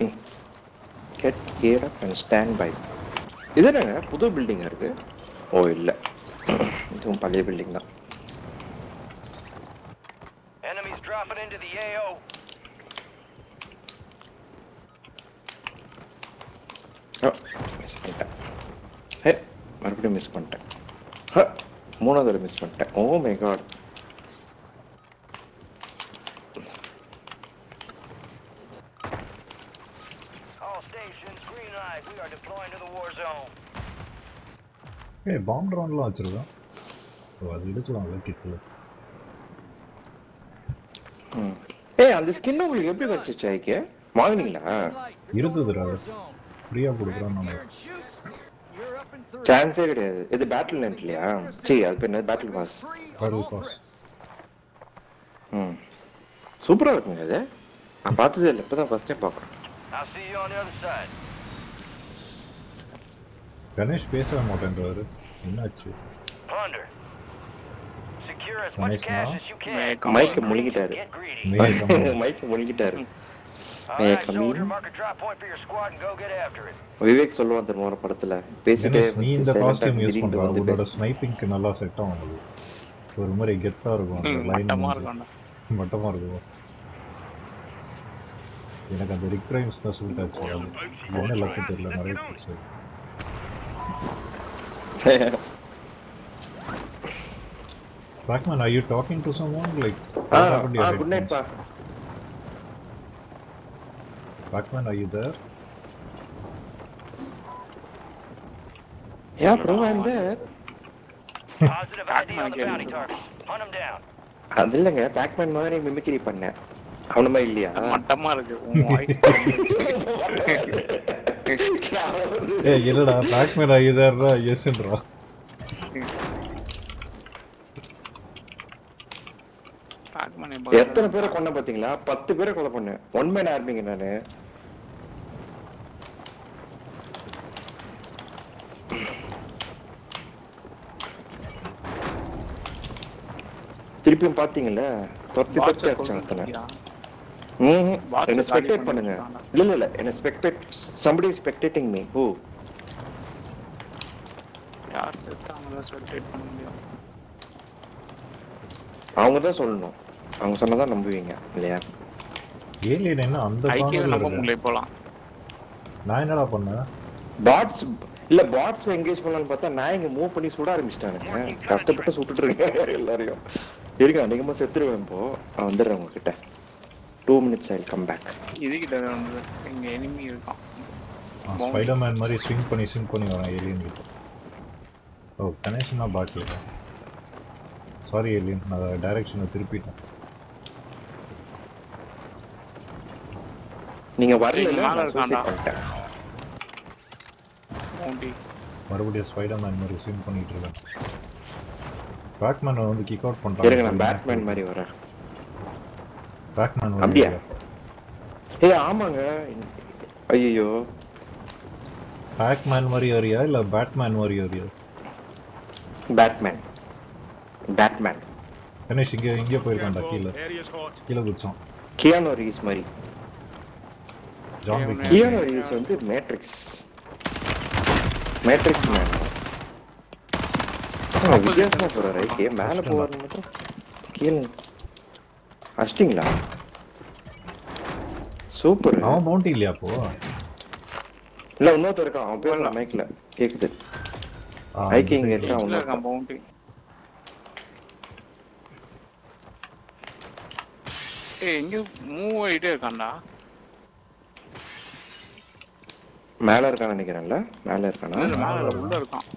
Get geared up and stand by. இது என்னங்க புது பில்டிங்கா இருக்கு? ஓ இல்ல. இதுவும் பழைய பில்டிங் தான். Enemies dropping into the AO. Miss பண்ணிட்டேன். ஹே மறுபடியும் மிஸ் பண்ணிட்டேன். மூணாவது மிஸ் பண்ணிட்டேன். Oh my god. ஏய் பாம் ட்ரோன்லாம் வச்சிருக்கோம். ஓ அது எடுக்கலாம்ல கிட்ல. ஏய் அந்த ஸ்கின் உங்களுக்கு எப்படி கிடைச்சிச்சு ஐக்கே? வாங்குனீங்களா? இருந்ததுடா. ஃப்ரீயா கொடுக்குறான் நான். சான்ஸே கிடையாது. இது பேட்டில் நெட்லயா? சீ அது பேர் பேட்டில் பாஸ். Battle pass. சூப்பரா இருக்குங்க இது. நான் பார்த்ததே இல்லை. இப்பதான் ஃபர்ஸ்ட் டைம் பார்க்குறேன். கணேஷ் பேசவே மாட்டேன்றாரு. என்னாச்சு? மைக்க முழுங்கிட்டாரு. மைக்க முழுங்கிட்டாரு. விவேக் சொல்லுவான் தெரியுமா ஒரு படத்துல பேசிட்டே நீ இந்த காஸ்டியூம் யூஸ் பண்ற உன்னோட ஸ்னைப்பிங்க்கு நல்லா செட் ஆகும். ஒரு மாதிரி கெத்தா இருக்கும். மட்டமா இருக்கும். எனக்கு அந்த ரிக்ரைம்ஸ் தான் சூட் ஆச்சு. என்ன லக்கு தெரியல நிறைய போச்சு. Pac-Man, are you talking to someone? Like, good night, Pa. Pac-Man, are you there? Yeah, bro, I'm there. Positive ID on the bounty target. Hunt him down. அது இல்லைங்க பேக்மேன் மாதிரி மிமிக்ரி பண்ணேன். அவனுமா இல்லையா? மட்டமா இருக்கு. ஏய் இல்லடா பேக்மேன் are you there? Yesன்றா. எத்தனை பேரை கொன்ன பாத்தீங்களா? 10 பேரை கொலை பண்ணேன். ஒன் மேன் ஆர்மிங்க நானு. திருப்பியும் பாத்தீங்கல்ல தொத்தி அடிச்சாங்க. என்ன ஸ்பெக்டேட் பண்ணுங்க. இல்ல என்ன spectate somebody is spectating me. who? யார் செத்தாங்களா ஸ்பெக்டேட் பண்ண முடியும்? அவங்க தான் சொல்லணும். அவங்க சொன்னதான் நம்புவீங்க இல்லையா? ஏலியன் என்ன அந்த ஐக்கியம் நம்ப முடியல போலாம். நான் என்னடா பண்ணேன்? பாட்ஸ் இல்ல பாட்ஸ் எங்கேஜ் பண்ணலாம்னு பார்த்தா நான் இங்க மூவ் பண்ணி சுட ஆரம்பிச்சிட்டானுங்க. கஷ்டப்பட்டு சுட்டுட்டு இருக்கேன் எல்லாரையும். இருங்க அதிகமா செத்துருவேன். இப்போ நான் வந்துடுறேன் உங்ககிட்ட. 2 minutes I'll come back. இதுகிட்ட வந்து இங்க எனிமி இருக்கான். ஸ்பைடர்மேன் மாதிரி ஸ்விங் பண்ணி வரான் ஏலியன் கிட்ட. ஓ கனெக்ஷனா பாக்கல. சாரி ஏலியன் நான் டைரக்ஷனை திருப்பிட்டேன். நீங்க வரல நான் சூசைட் பண்ணிட்டேன். மறுபடியும் ஸ்பைடர்மேன் மாதிரி ஸ்விங் பண்ணிட்டு இருக்கேன். பேட்மேன் வந்து கிக் அவுட் பண்றான். இருங்க நான் பேட்மேன் மாதிரி வரேன். பேட்மேன் அப்படியே ஏய் ஆமாங்க. ஐயோ பேட்மேன் மாதிரி வரியா இல்ல பேட்மேன் மாதிரி வரியா? பேட்மேன் கணேஷ் இங்க போயிருக்கான்டா. கீழே குச்சான். கியானோ ரீவ்ஸ் மாதிரி. கியானோ ரீவ்ஸ் வந்து மேட்ரிக்ஸ் மேன். வித்தியாசமா போறாரு. ஐக்கே மேல போவாரு மட்டும் கீழே அஷ்டிங்களா? சூப்பர். அவன் பவுண்டி இல்லையா அப்போ? இல்ல இன்னொருத்தர் இருக்கான். அவன் பேசுறான் மைக்ல கேக்குது. ஐக்கே இங்க இருக்கான் பவுண்டி. ஏய் எங்க மூவ் ஆயிட்டே இருக்கான்டா. மேல இருக்கான்னு நினைக்கிறேன்ல. மேல இருக்கானா? மேல உள்ள இருக்கான்.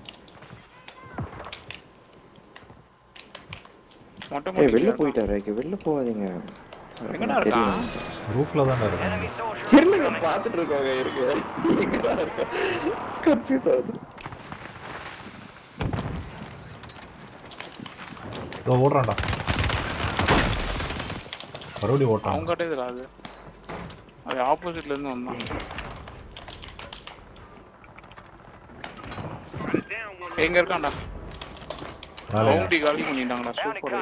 ஏய் வெளிய போயிட்டாரு. வெளிய போவாதீங்க. எங்கடா இருக்கான்? ரூஃப்ல தான் இருக்கான். தெரியல பாத்துட்டு இருக்கோங்க. இருக்கு எங்கடா இருக்க? கன்ஃபியூஸ் ஆகுது. ஓடுறான்டா. மறுபடியும் ஓட்டான். அவங்க கிட்ட இது அது ஆப்போசிட்ல இருந்து வந்தான். எங்க இருக்கான்டா? பவுண்டி காலி பண்ணிட்டாங்கடா. சூப்பர்.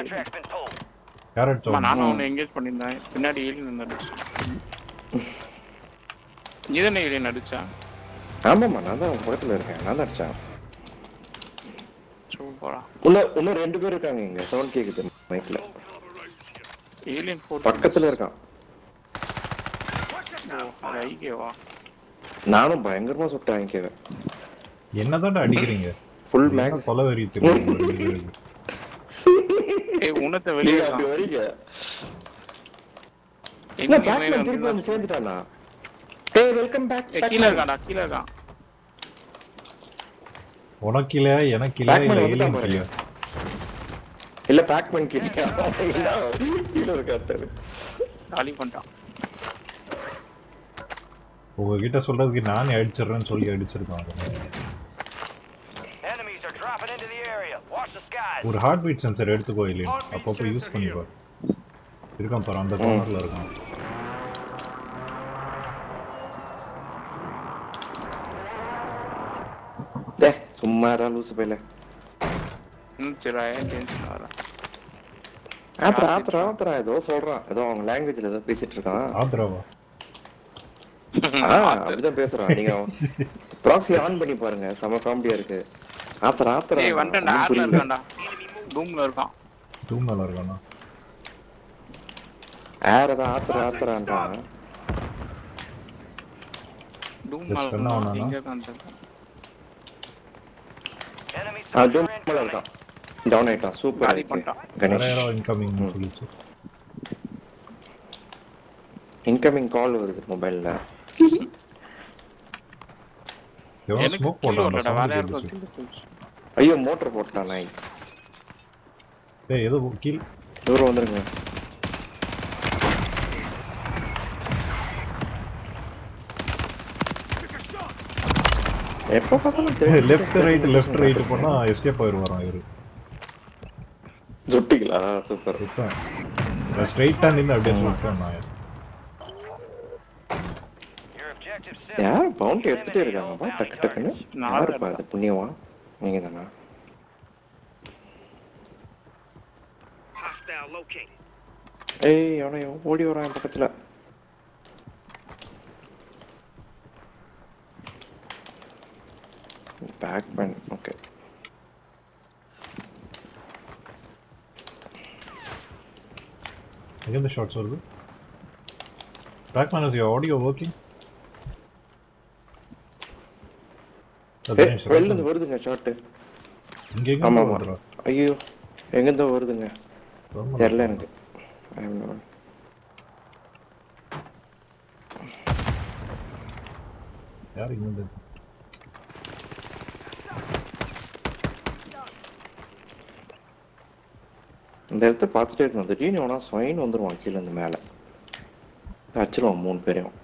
Carrot sound. நானும் அவனை எங்கேஜ் பண்ணிருந்தேன். பின்னாடி ஏறி நின்னுட்டு. நீதானே ஏலியன் அடிச்சா? ஆமாம்மா, நான் தான் உங்க பக்கத்துல இருக்கேன். நான் தான் அடிச்சேன். சூப்பரா. இன்னும் 2 பேர் இருக்காங்க இங்க. சவுண்ட் கேக்குது மைக்ல. ஏலியன் 4 பக்கத்துல இருக்கான். ஓ ஐகேவா? நானும் பயங்கரமா சுட்டேன் ஐகேவை. என்னதான்டா அடிக்கிறீங்க? ஃபுல் என்ன மேக்ஸ். கொலவெறி தெரியும் உங்க 2 பேருக்கு. ஏய் உனத்த நீங்க வெளிய அப்படி வரீங்க. இல்ல எங்க பேக்மேன் திருப்பி வந்து சேர்ந்துட்டானா? ஏய் வெல்கம் பேக். கீழ இருக்கான்டா, கீழ இருக்கான். உனக்கில எனக்கில பேக்மேன் இல்ல வந்துட்டான் ஏலியன் பாருங்க. இல்லையா? இல்ல பேக்மேன் கிட்ட கீழ இருக்காரு. காலி பண்ணிட்டான். உங்ககிட்ட சொல்றதுக்கு நானே அடிச்சிடுறேன்னு சொல்லி அடிச்சிருக்கான். Enemies are dropping into the area. Watch the skies. ஒரு ஹார்ட் பீட் சென்சர் எடுத்துக்கோ இல்லையா? அப்பப்போ யூஸ் பண்ணிக்கோ. இருக்கான் பாரு, அந்த கார்னர்ல இருக்கான். சும்மா லூசு பையில. சரி டென்ஷன் ஆகல. ஆத்ரா ஏதோ சொல்றான். ஏதோ அவங்க லாங்குவேஜ்ல ஏதோ பேசிட்டு இருக்கான். ஆத்ராவா? அப்படிதான் பேசுறான். நீங்க ப்ராக்ஸி ஆன் பண்ணி பாருங்க, செம காமெடியா இருக்கு. ஆத்ரா ஏய் வந்துடா, ஆர்ல இருக்கான்டா. டூம்ல இருக்கான். டூம்ல இருக்கானா? ஆரதா ஆத்ரான்றான். டூம்ல சொன்னானா? இங்க இருக்கான். Enemies டூம்ல இருக்கான். டவுன் ஆயிட்டான். சூப்பர் காலி பண்ணிட்டான். கணேஷ். யாரோ இன்கமிங் சொல்லிச்சு. இன்கமிங் கால் வருது மொபைல்ல. எவனோ எனக்கு ஸ்மோக் கில் போட்டான்டா, வரலடா, வேற சவுண்ட் யாருக்கோ கேட்டுச்சு. கில் போச்சு. ஐயோ மோட்டர் போட்டான் நாய். ஏய் ஏதோ கீழ் தூரம் வந்துருங்க. எப்ப பார்த்தாலும் லெஃப்ட் ரைட் போனா எஸ்கேப் ஆயிடுவாராம் இவரு. சுட்டிங்களா? சூப்பர். சுத்தம் ஸ்ட்ரைட்டா நின்று அப்படியே சுத்தம் நான். Your objective யார் simple. பவுண்ட் எடுத்துட்டே இருக்காங்கப்பா டக்கு டக்குன்னு? யாருப்பா அது? புண்ணியவா நீங்க தானா? Hostile located. ஏய் அவனை ஓடி வரான் என் பக்கத்துல. பேக்மேன். ஓகே. எங்க ஷாட்ஸ் வருது? Pac-Man, is your audio working? வெளில இருந்து வருதுங்க ஷாட். இங்க எங்க ஆமா வருதுடா? ஐயோ எங்க இருந்து வருதுங்க தெரியல எனக்கு. யார் இங்க இருந்து? இந்த இடத்த பார்த்துட்டே இருக்கணும். திடீர்னு எவனா ஸ்வைன் வந்துருவான் கீழே இருந்து மேல. அடிச்சிருவான் 3 பேரையும்.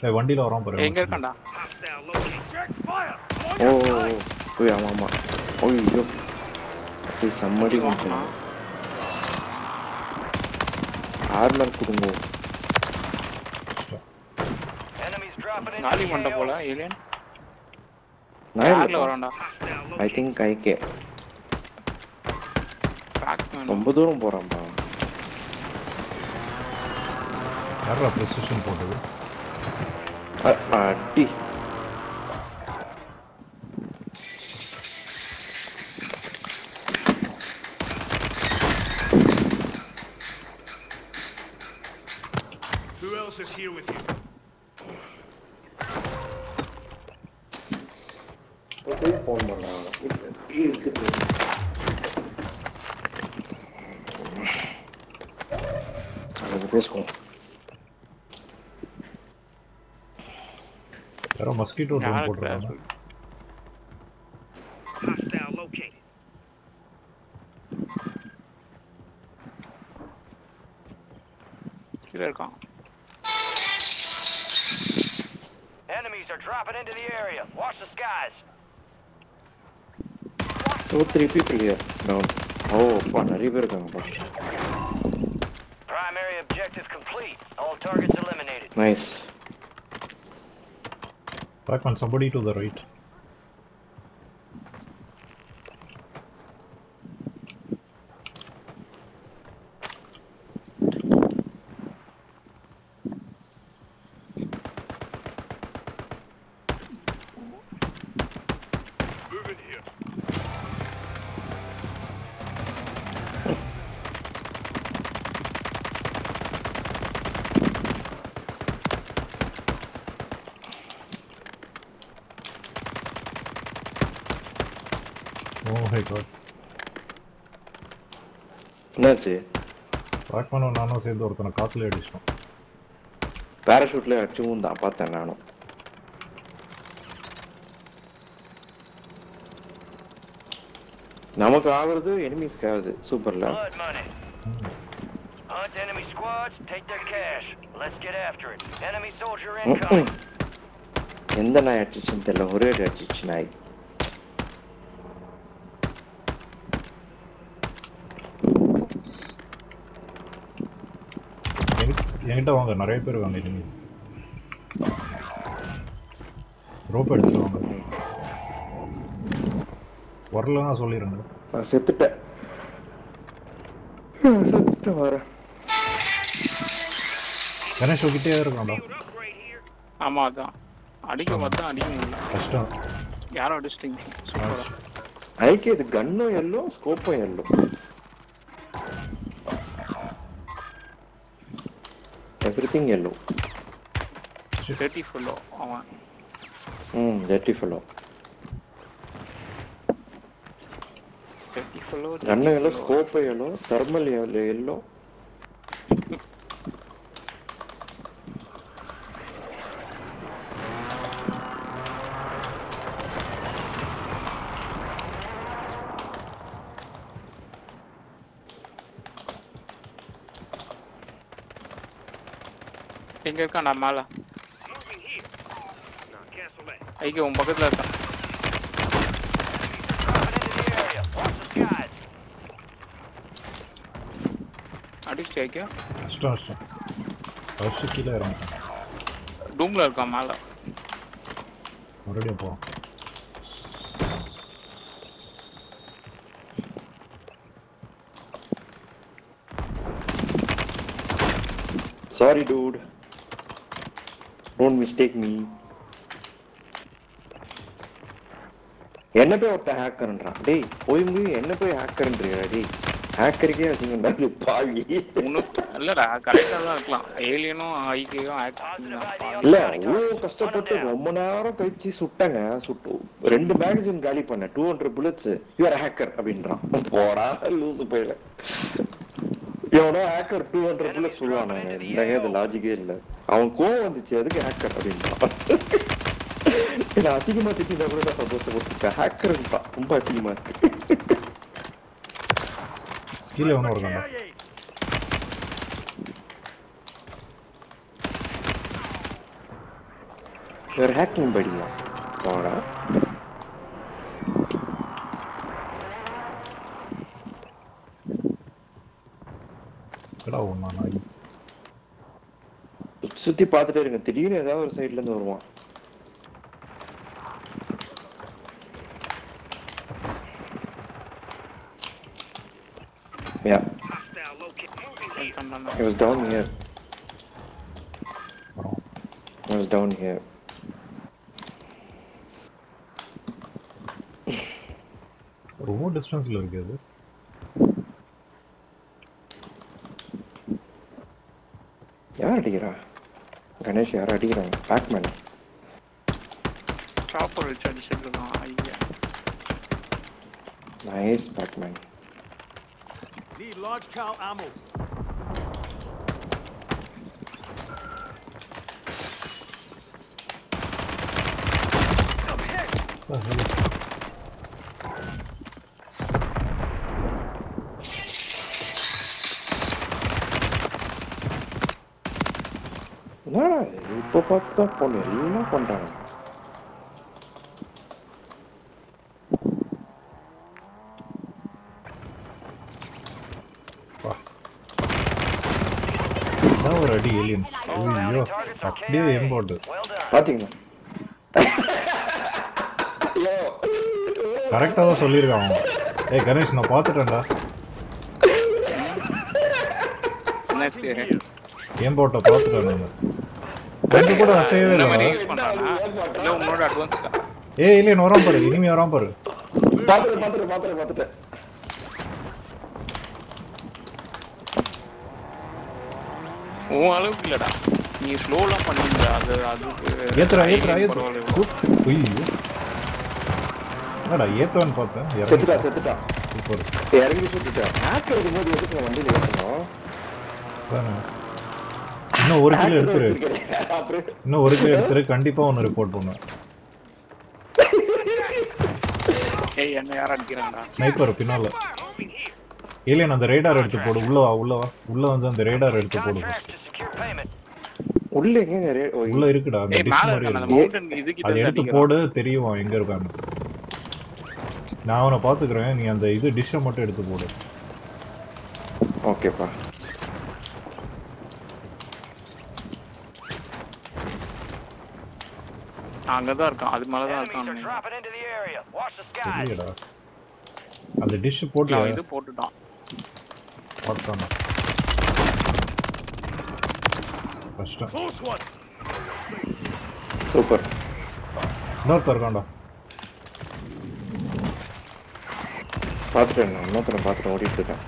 ஏய் வண்டியில வரான் பாரு. எங்க இருக்கான்டா? Hostile located. Check fire. ஓ ஓய் ஆமா ஆமா. ஐயோ அப்படி சம்மடி ஆர்மர் கொடுங்க. Enemies dropping into காலி the பண்ண போல AO. ஏலியன். நான் யார்ல இல்லப்பா. வரான்டா? ஐ திங்க் ஐகே. பேக்மேன். ரொம்ப தூரம் போறான்பா. யாரா ப்ரெசிஷன் போட்டது? அடி. Who else is here with you? Phone பண்ணாங்க. இருக்குது. அது பேசுவோம். யாரோ மஸ்கிட்டோ ட்ரோன் யாருக்கு போட்டுருக்காங்க. Hostile located. கீழ இருக்கான். Enemies are dropping into the area. Watch the skies. 2-3 people here down. ஓ அப்பா நிறைய பேர் இருக்காங்கப்பா. Primary objective complete. All targets eliminated. Nice. Backman, somebody to the right. My god. என்னாச்சு? ராக்மனும் நானும் சேர்ந்து ஒருத்தனை காத்துல அடிச்சிட்டோம். பேராஷூட்ல அடிச்சும் தான் பார்த்தேன் நானும். நமக்கு ஆகுறது எனிமீஸ்க்கு ஆகுது. சூப்பர்ல. Blood money. Hunt enemy squads, take their cash. Let's get after it. Enemy soldier incoming. எந்த நாய் அடிச்சுன்னு தெரியல, ஒரே அடிச்சு நாய். என்கிட்ட வாங்க, நிறைய பேர் வாங்க. எனிமி ரோப் எடுத்துட்டு வாங்க. வரலன்னா சொல்லிடுங்க. நான் செத்துட்டேன் வரேன். கணேஷ் கிட்டே இருக்கான்டா. ஆமா அதான் அடிக்க பார்த்தா அடிக்க முடியல. கஷ்டம். யாரும் அடிச்சிட்டீங்க. சூப்பரா. ஐக்கே இது கன்னும் எல்லோ, ஸ்கோப்பும் yellow. Everything yellow. Dirty fellow அவன். Dirty fellow. Dirty fellow. Gun yellow, scope yellow, thermal yellow. எங்க இருக்கான்டா மேல? ஐயோ உன் பக்கத்துல இருக்கான். அடிச்சு ஐயோ. கஷ்டம் கஷ்டம். ஃபர்ஸ்ட் கீழே இறங்கிட்டான். டூம்ல இருக்கான் மேல. மறுபடியும் போறோம். Sorry dude. Don't mistake me. என்ன போய் ஒருத்த ஹேக்கர்ன்றான். டேய் போயுங்க என்ன போய் ஹேக்கர்ன்றியா? டேய் ஹேக்கருக்கே வச்சுங்கடா இது பாவி. இல்லடா கரெக்டா தான் இருக்கலாம். ஏலியனும் ஐகேயும் இல்ல அவ்வளோ கஷ்டப்பட்டு ரொம்ப நேரம் கழிச்சு சுட்டங்க. சுட்டு 2 மேகசின் காலி பண்ண 200 bullets. You are a hacker அப்படின்றான். போடா லூசு போயில. எவனோ ஹேக்கர் 200 bullets சொல்லுவான். இல்லைங்க அது லாஜிக்கே இல்லை. அவன் கோவம் வந்துச்சு அதுக்கு ஹேக்கர் அப்படின்றான். இல்லை அதிகமா திட்டினா கூட நான் சந்தோஷப்பட்டிருக்கேன். ஹேக்கர்ன்றான் ரொம்ப அதிகமா இருக்கு. கீழே ஒன்று இருக்காண்டா. You're hacking buddy. போடா. சுத்தி பார்த்துட்டே இருங்க. திடீர்னு ஏதாவது ஒரு சைட்ல இருந்து வருவான். Yeah. It was down here. It was down here. ரொம்ப டிஸ்டன்ஸ்ல இருக்கு அது. யார் அடிக்கிறா? கணேஷ் யார் அடிக்கிறாங்க? பேக்மேன். சாப்பர் வச்சு அடிச்சிட்டு இருக்கான். ஐயா nice Pac-Man. Need large cal ammo. என்னடா இப்ப பார்த்தா பொண்ணு எல்லாம் பண்றாங்க. ஒரு அடி ஏலியன். ஐயோ அப்படியே எம்போட்டு பாத்தீங்களா? கரெக்டா தான் சொல்லியிருக்கான் அவன். ஏய் கணேஷ் நான் பார்த்துட்டேன்டா. எம்போட்டை பார்த்துட்டேன் நான். ரெண்டு கூட அசையவே இல்லை. ஏய் ஏலியன் வரான் பாரு. இனிமே வரான் பாரு. பாத்துட்டேன். உன் அளவுக்கு இல்லடா. நீ ஸ்லோலாம் பண்ணுங்க. அது அதுக்கு ஏத்துறா. ஐயோ என்னடா ஏத்தவன் பார்த்தேன் செத்துட்டா சூப்பர். இறங்கி சுட்டுட்டேன். ஹேக் இருக்கும்போது எதுக்கு நான் வண்டியில ஏற்றணும்? இன்னும் ஒரு கிலோ எடுத்துரு, அப்புறம் இன்னும் ஒரு கிலோ எடுத்துரு, கண்டிப்பா ஒன்னு ரிப்போர்ட் பண்ணுவேன். ஏய் என்ன யார் அடிக்கிறாங்கடா? ஸ்னைப்பர் பின்னால. ஏலியன் அந்த ரேடார் எடுத்து போடு. உள்ள வா உள்ள வா. உள்ள வந்து அந்த ரேடார் எடுத்து போடு. Contract to secure payment. உள்ள எங்க உள்ள இருக்குடா அந்த ஏய் டிஷ் மேல மாதிரி இருக்கான அந்த இருக்கு. மவுண்டன் இதுகிட்ட அதை இருந்து எடுத்து அடிக்கிறான். போடு, தெரியும் எங்க இருக்கான்னு. நான் அவனை பாத்துக்கிறேன், நீ அந்த இது டிஷ்ஷை மட்டும் எடுத்து போடு. ஓகேப்பா. அங்கதான் இருக்கான், அது மேலதான் Enemies are இருக்கான். dropping into the area. Watch the skies. தெரியலடா. அந்த டிஷ் போட்டு அவன் இது போட்டுட்டான். பார்த்தானா கஷ்டம். Close one. சூப்பர். இன்னொருத்தர் இருக்கான்டா. பாத்துட்டேன், இன்னொருத்தனை ஓடிட்டு இருக்கேன்.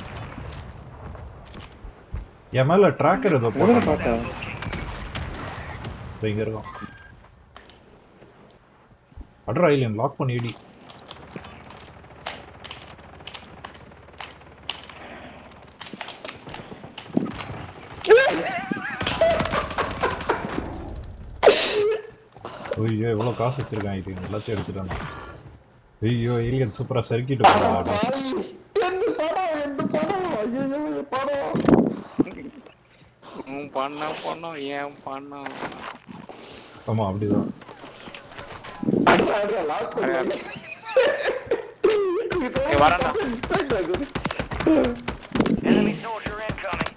என் மேல ட்ராக்கர் ஏதோ போட்டான். பார்த்தேன். இங்க இருக்கான். அட்ரா ஏலியன் லாக் பண்ணி ஏடி. ஐயோ எவ்வளவு காசு வச்சிருக்கான், இது எல்லாத்தையும் எடுத்துட்டான். ஐயோ ஏலியன் சூப்பரா சறுக்கிட்டு போறான். பண்ணோம் ஏன் பண்ணோம். ஆமா அப்படிதான். வரேன்டா. Enemy soldier incoming.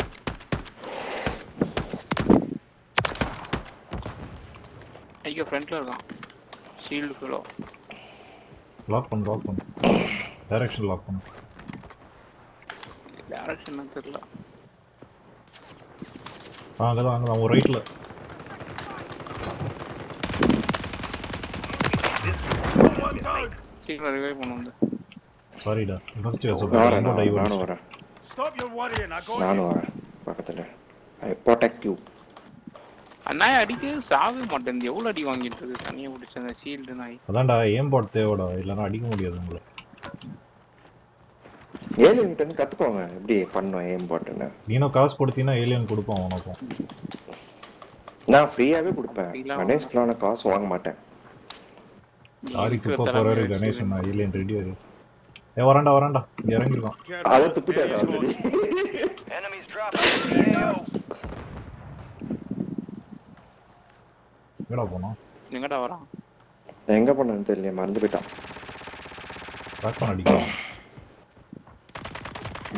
ஐயோ ஃப்ரண்ட்ல இருக்கான். ஷீல்டு ஃபுல்லோ. லாக் பண்ணு. டைரக்ஷன் லாக் பண்ணு. டைரக்ஷன் தெரியல. அங்கதான் ஒரு ரைட்ல. சீக்கிரம் ரிவைவ் பண்ணு வந்து. சாரிடா. நானும் வரேன். Stop your worrying. I got you. நானும் வரேன் பக்கத்துல. ஐ ப்ரொடெக்ட் யூ. அண்ணாய் அடிக்க சாக மாட்டேன். எவ்வளவு அடி வாங்கிட்டு இருக்கு தனியா பிடிச்ச அந்த ஷீல்டு நாய். அதான்டா ஏம் பாட் தேவைடா, இல்லைன்னா அடிக்க முடியாது உங்களை. ஏலியன் கிட்ட இருந்து கத்துக்கோங்க எப்படி பண்ணுவேன் ஏம் பாட்டுன்னு. நீனும் காசு கொடுத்தீங்கன்னா ஏலியன் கொடுப்பான் உனக்கும். நான் ஃப்ரீயாவே கொடுப்பேன். கணேஷ் நான் காசு வாங்க மாட்டேன். சாரி துப்ப போறாரு கணேஷ். நான் ஏலியன் ரெடியா இரு. வரான்டா இங்க இறங்கிருக்கான். அத துப்பிட்டாரு already. Enemies dropping into the AO. எங்கடா போனோம்? எங்கடா வரான்? எங்க போனான்னு தெரியல, மறந்து போயிட்டான். பேக்மேன் அடிக்கலாம்.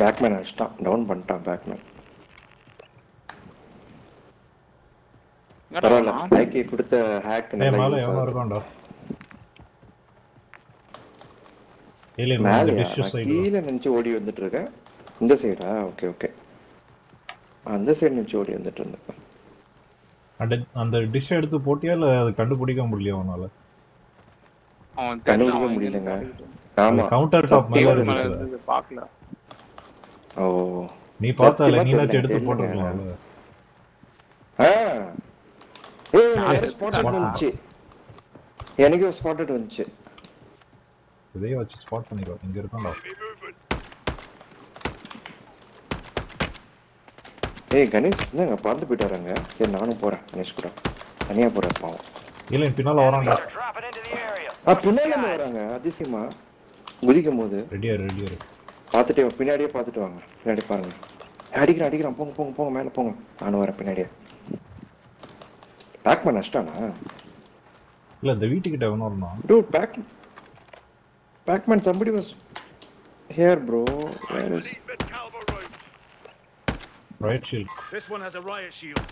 பேக்மேன் அடிச்சிட்டான், டவுன் பண்ணிட்டான் பேக்மேன். பரவாயில்ல, ஹேக்கி கொடுத்த ஹேக் மேல எவனோ இருக்கான்டா. ஏலியன் அந்த டிஷ் சைடு கீழ நின்னு ஓடி வந்துட்டு இருக்கேன். இந்த சைடா? ஓகே. அந்த சைடு நின்னு ஓடி வந்துட்டு இருந்தேன். அந்த டிஷ் எடுத்து போட்டியா இல்ல அது கண்டுபிடிக்க முடியல அவனால? அவன் கண்டுபிடிக்க முடியலங்க. ஆமா, கவுண்டர் டாப் மேல இருக்கு. பார்க்கல. ஓ, நீ பார்த்தல, நீனாச்சு எடுத்து போட்டுக்கலாம். எனக்கு ஸ்பாட்டட் வந்துச்சு. எனக்கு ஸ்பாட்டட் வந்துச்சு. இதையே வச்சு ஸ்பாட் பண்ணிடுவோம். இங்க இருக்கான்டா. ஏய் கணேஷ், என்னங்க பறந்து போயிட்டாருங்க. சரி நானும் போறேன் கணேஷ் கூட. தனியா போறேன் பாவம். இல்ல பின்னால வரான்டா. பின்னால வராங்க அதிசயமா குதிக்கும் போது. ரெடியா பாத்துட்டு பின்னாடியே பாத்துட்டு வாங்க. பின்னாடி பாருங்க. அடிக்கிறான். போங்க மேல போங்க. நானும் வரேன் பின்னாடியே. பேக்மேன் அஷ்டானா? இல்ல இந்த வீட்டுக்கிட்ட எவனோ இருந்தான். Dude, Pac-Man, somebody was here, bro. Where is... Riot shield. This one has a riot shield.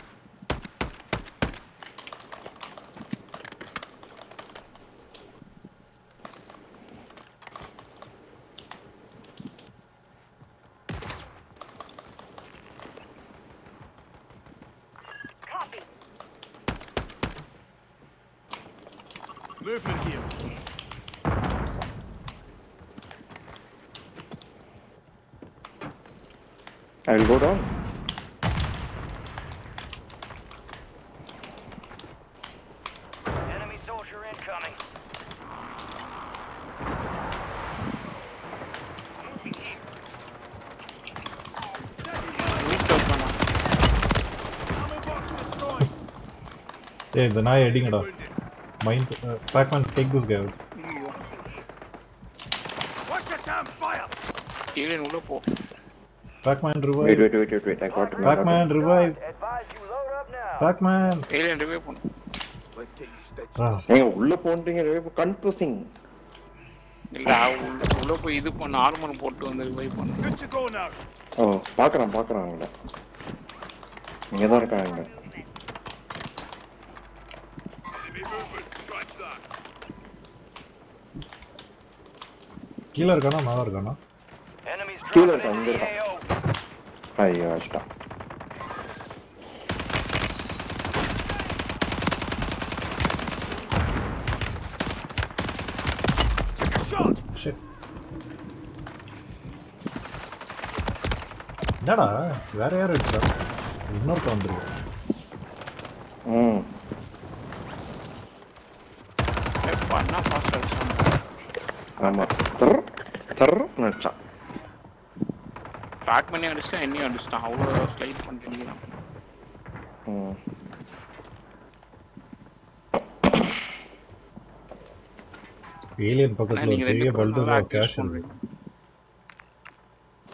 Copy. Movement here. I will go down. Enemy soldier incoming. ஏய் இந்த நாய் அடிங்கடா. Mind Pacman take this guy out. Watch your damn fire! Alien உள்ள போ. Pacman Wait, revive. wait, wait, wait, wait. I got him. Pacman revive. Advise you load up now. Pacman. Alien revive பண்ணு. Let's get you stitched ah up. ஏங்க உள்ள போன்றீங்க confusing. இல்ல உள்ள போய் இது பண்ணு ஆர்மர் போட்டு வந்து ரிவை பண்ணு. Good to go now. ஓ பார்க்கறான் அவங்கள. இங்க தான் இருக்காங்க. கீழ இருக்கானா மேல இருக்கானா? Enemies Kilo dropping down into the there. AO. ஐயோ அஷ்டா. Take a shot! ஷிட். என்னடா வேற யாரும் இருக்கா? இன்னொருத்த வந்துருக்கு. ம். பண்ணா ஃபாஸ்ட் அடிச்சான். ஆமா. தர் நச்சா. ட்ராக் பண்ணி அடிச்சிட்டா என்னையும் அடிச்சிட்டான். அவ்வளோ ஸ்லைட் பண்ணிட்டீங்க. ம். ஏலியன் பக்கத்துல நீங்க ஒரு பெரிய ரெண்டு பல்டர் பேரும் கேஷ் பண்றீங்க. இருக்கு.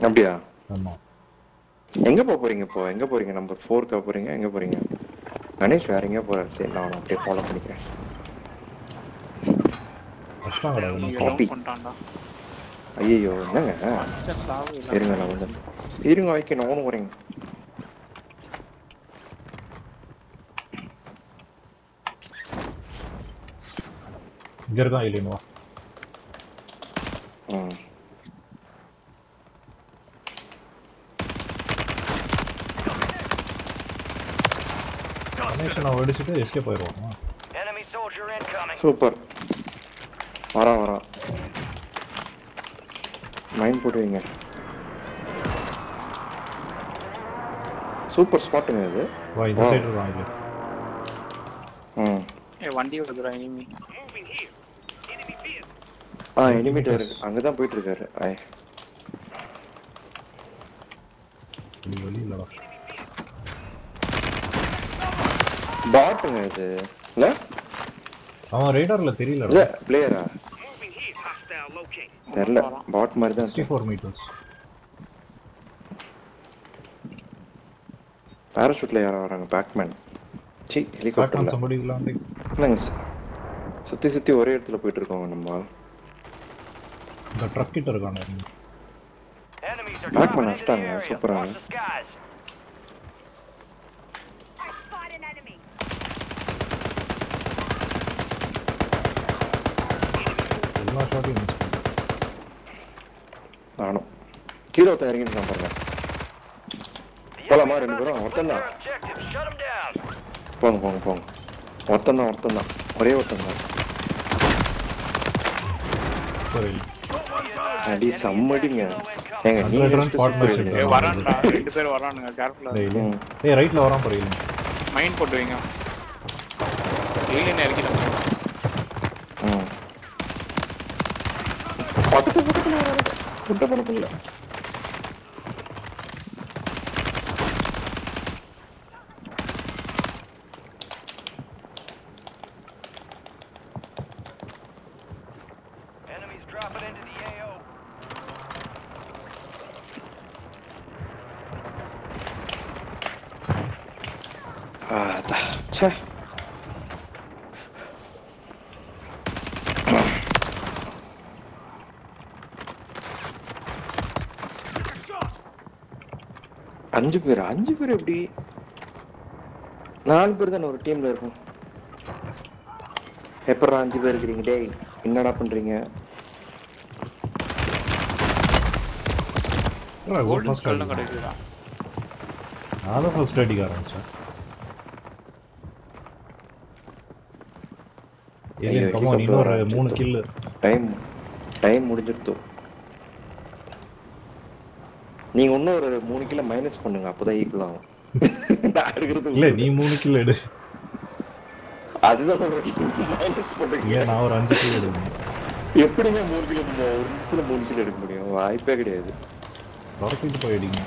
அப்படியா? ஆமா. எங்க போறீங்க இப்போ? எங்க போறீங்க? நம்பர் 4க்கு போறீங்க? எங்க போறீங்க? கணேஷ் வேற எங்க போறாரு? சரி நான் அப்படியே ஃபாலோ பண்ணிக்கிறேன். கஷ்டங்கடா நீங்க இவனுக்கு. Copy. லவ் பண்ணிட்டான்டா. ஐயோ என்னங்க? சாவு இல்ல. இருங்க நான் வந்து இருங்க வைக்க நானும் வரேங்க. இங்க இருக்கான் ஏலியன் வா. ம். கனெக்ஷன் அடிச்சிட்டு எஸ்கேப் ஆயிடுவான். Enemy soldier incoming. சூப்பர். வரான். மைண்ட் போட்டு வைங்க. சூப்பர் ஸ்பாட்டுங்க இது. வா இந்த சைடு இருக்கான் இது. ம். வண்டி வருதுடா இனிமே. எனிமேட்டர் இருக்கு. அங்கதான் போயிட்டு இருக்காரு. இது வெளிய இல்லடா. பாட்டுங்க இது. இல்ல? அவன் ரேடார்ல இல்ல தெரியலடா. பிளேயரா? தெரியல. பாட் மாதிரி தான் இருக்கு. 64 மீட்டர்ஸ். பாராசூட்ல யாரோ வராங்க. பேக்மேன். சி பேக்மேன் ஹெலிகாப்டர்ல. somebody landing. இல்லைங்க சுத்தி ஒரே இடத்துல போயிட்டு இருக்கோம் நம்ம. இந்த ட்ரக் கிட்ட இருக்கானே. Enemies are Backman dropping into the அடிச்சிட்டாங்க. area. சூப்பரா. Watch the skies. I spot an enemy. எல்லா ஷாட்டையும் மிஸ் பண்ணேன். நானும் கீழே ஒருத்தன் இறங்கிட்டு பாருங்க. The போலாமா enemy's ரெண்டு about to பேரும்? complete ஒருத்தன் their தான். objective. Shut them down. போங்க. ஒருத்தன் தான். ஒரே ஒருத்தன் தான். சரி. அடி செம்மடிங்க. ஏங்க 100 நீங்க run partnership. வரான்டா. ரெண்டு பேர் வரானுங்க. கேர்ஃபுல்லா. ஏலியன். ஏய் ரைட்ல வரான் பாரு ஏலியன். மைண்ட் போட்டு வைங்க. ஏலியன் இறக்கிட்டாங்க. பக்கத்துல வராங்க. புட்ட பக்கத்துல. Enemies dropping into the AO. ச்சே. அஞ்சு பேர் எப்படி? 4 பேர் தானே ஒரு டீம்ல இருக்கும். எப்படா 5 பேர் இருக்கிறீங்க? டேய் என்னடா பண்றீங்க? கோல்டன் ஸ்கல்ல கிடைக்குதா? நான் ஃபர்ஸ்ட் அடிக்க ஆரம்பிச்சேன். ஏலியன் கம் ஆன் இன்னொரு 3 கில். டைம் முடிஞ்சிருச்சு. நீங்க இன்னும் ஒரு 3 கிலோ மைனஸ் பண்ணுங்க. அப்பதான் ஈக்குவல் ஆகும். இல்ல நீ 3 கில் எடு. அதுதான் சொல்றேன். மைனஸ் பண்ணுங்க. இல்ல நான் ஒரு 5 கில் எடுக்கணும். எப்படிங்க 3 கிலோ ஒரு நிமிஷத்துல 3 கிலோ எடுக்க முடியும்? வாய்ப்பே கிடையாது. தொடக்கிட்டு போய் அடிங்க.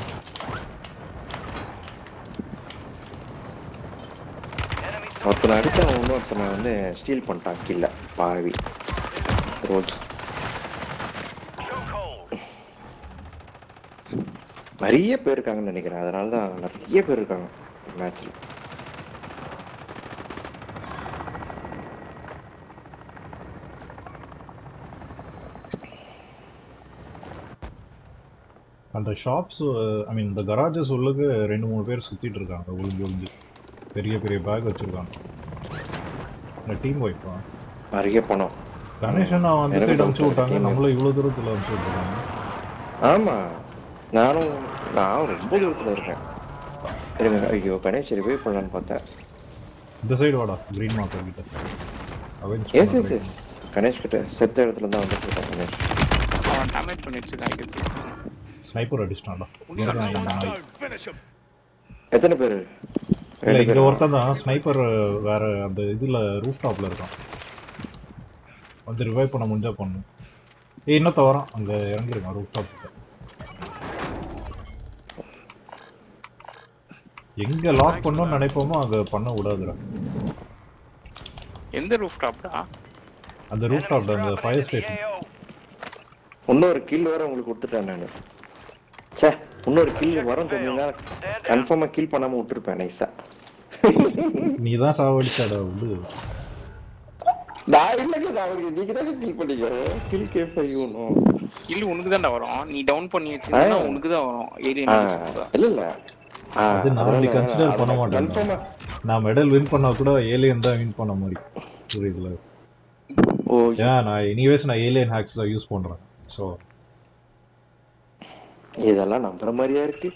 Enemy ஒருத்தனை அடிச்சா இன்னொருத்தனை வந்து ஸ்டீல் பண்ணிட்டான் கீழே பாவி ரோட்ஸ். நிறைய பேர் இருக்காங்கன்னு நினைக்கிறேன், அதனால தான் நிறைய பேர் இருக்காங்க மேட்ச்ல. அந்த ஷாப்ஸ் ஐ மீன் இந்த கராஜஸ் உள்ளுக்கு 2-3 பேர் சுத்திட்டு இருக்காங்க ஒளிஞ்சு பெரிய பெரிய பேக் வச்சிருக்காங்க. இந்த டீம் வைப்பா நிறைய பணம். கணேசன் அவன் அந்த சைடு அனுப்பிச்சு விட்டாங்க, நம்மளும் இவ்வளோ தூரத்தில் அனுப்பிச்சு விட்டுருக்காங்க. ஆமா நான் ரொம்ப தூரத்தில் இருக்கேன். ஐயோ கணேஷ் ரிவைவ் பண்ணலான்னு பார்த்தேன். இந்த சைடு வாடா கிரீன் மார்க்கர் கிட்ட. எஸ் எஸ் எஸ் கணேஷ் கிட்ட செத்த இடத்துல தான் வந்துட்டு இருக்கேன். கணேஷ் அவன் டேமேஜ் பண்ணி வச்சிருக்கான். ஸ்னைப்பர் அடிச்சிட்டான்டா. Finish him. எத்தனை பேர்? இல்லை இங்கே ஒருத்தன் தான் ஸ்னைப்பர் வேற அந்த இதில் ரூஃப் டாப்பில் இருக்கான். வந்து ரிவைவ் பண்ண முடிஞ்சா பண்ணு. இன்னொத்த வரான் அங்கே இறங்கிருக்கான் ரூஃப் டாப் கிட்ட. எங்க லாக் பண்ணணும்னு நினைப்போமோ அங்க பண்ண விடாதுடா. எந்த ரூஃப் டாப்டா? அந்த ரூஃப் டாப்ல அந்த ஃபயர் ஸ்டேஷன். இன்னொரு கில் வர உங்களுக்கு கொடுத்துட்டேன் நானு. ச்சே இன்னொரு கில் வரும் தெரியுமா? கன்ஃபார்மா கில் பண்ணாம விட்டுருப்பேன் நைஸா. நீ தான் சாவடிச்சாடா விடு. நான் இல்லங்க சாவடி, நீங்க தான் கில் பண்ணீங்க. Kill cafe ஐயோனோ. கில் உனக்கு தான்டா வரும். நீ டவுன் பண்ணி வச்சிருந்தா உனக்கு தான் வரும். ஏலியன் இல்ல இல்ல அது நான் கன்சிடர் பண்ண மாட்டேன். நான் மெடல் வின் பண்ணா கூட ஏலியன் தான் வின் பண்ண மாதிரி புரியுதுல. ஓ ஏன் நான் எனிவேஸ் நான் ஏலியன் ஹேக்ஸ் தான் யூஸ் பண்றேன். ஸோ இதெல்லாம் நம்புற மாதிரியா இருக்கு.